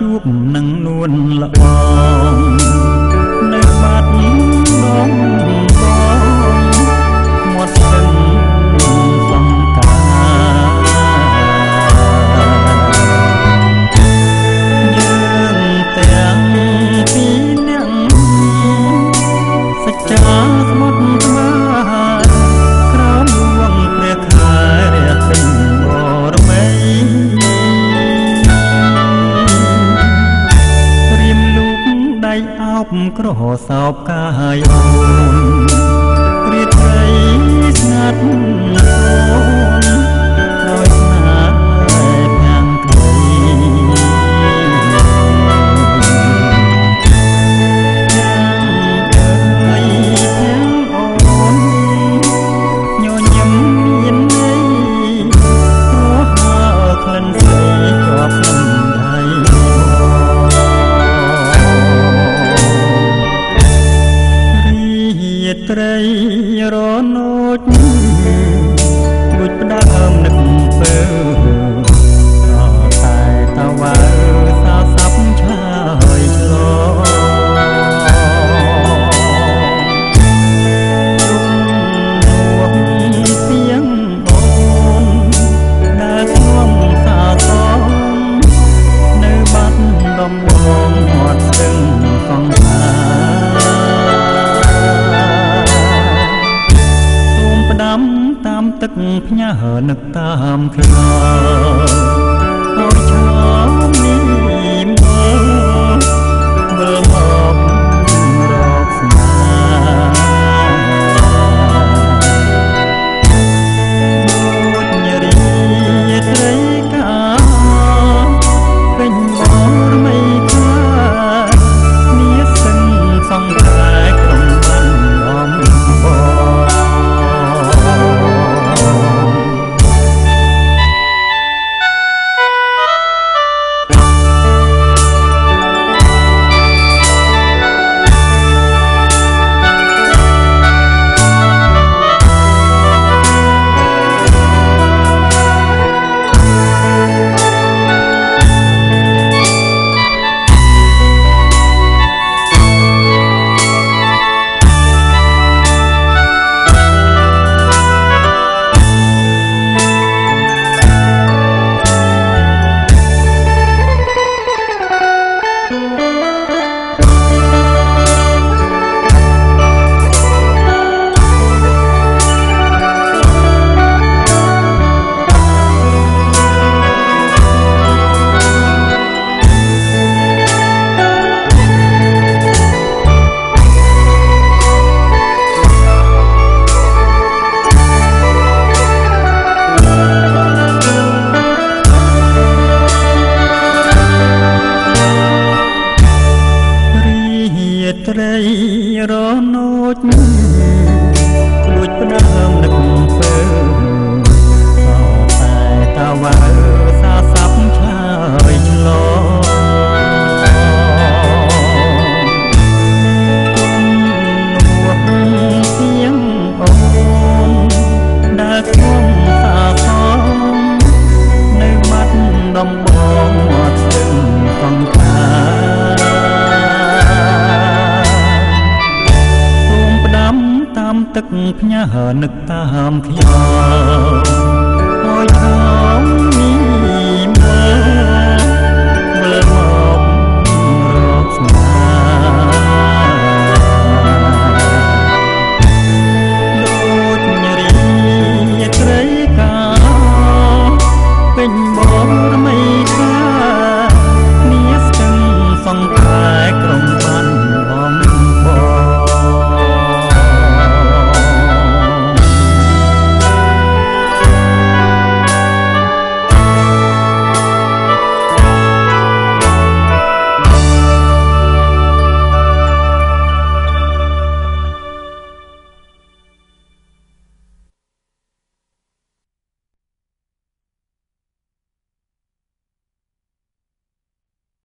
ជួបនឹងនួនល្អនៅបាត់ដងបងមាត់ស្ទឹងសង្កាយើងទាំងពីរនាក់សច្ចាស្មុតស្មាក្រោមដួងព្រះខែរះពេញបរមីរៀមលូកដៃអោបក្រសោបកាយអូនព្រាត្រីស្ងាត់អូនដោយស្នាភាំងព្រៃត្រីរនោចដូចផ្ដើមនឹកពើតែតវ៉ាសោសាប់ឆ្លើយឆ្លងសៀងអូនដើរក្នុងសាសងនៅបាត់ដំបងមាត់ស្ទឹងសង្ខាតាមទឹកផ្ញើនឹកតាមខ្យល់អោយឆោមនេះមកវិលមករកស្នាដូចញរីត្រីកាពេញបរមីខានាស្ទឹងសង្ខាក្រុងបានអំបងត្រីរនោចដូចផ្ដើមនឹកពើតែតវ៉ាសាសាប់ឆ្លើយឆ្លងសៀងអូនដើរក្នុងសាសងនៅបាត់ដំបងមាត់ស្ទឹងសង្ខាតាមទឹកផ្ញើនឹកតាមខ្យល់អោយឆោម